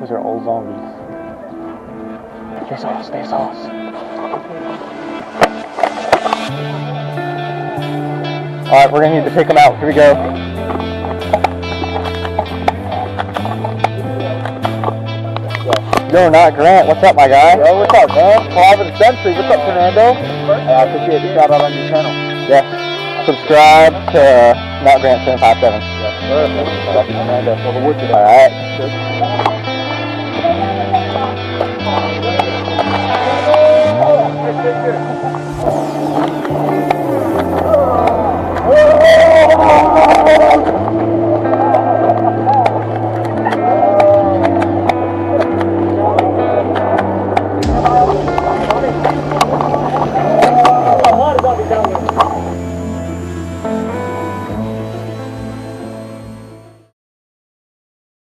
Those are old zombies. Stay sauce, stay sauce. Alright, we're gonna need to take them out. Here we go. Yo, not Grant. What's up, my guy? Yo, what's up, man? Clive of the Century. What's up, Fernando? I appreciate the shout out on your channel. Yes. Subscribe to Not Grant 757. Yes, sir. Fernando. Alright.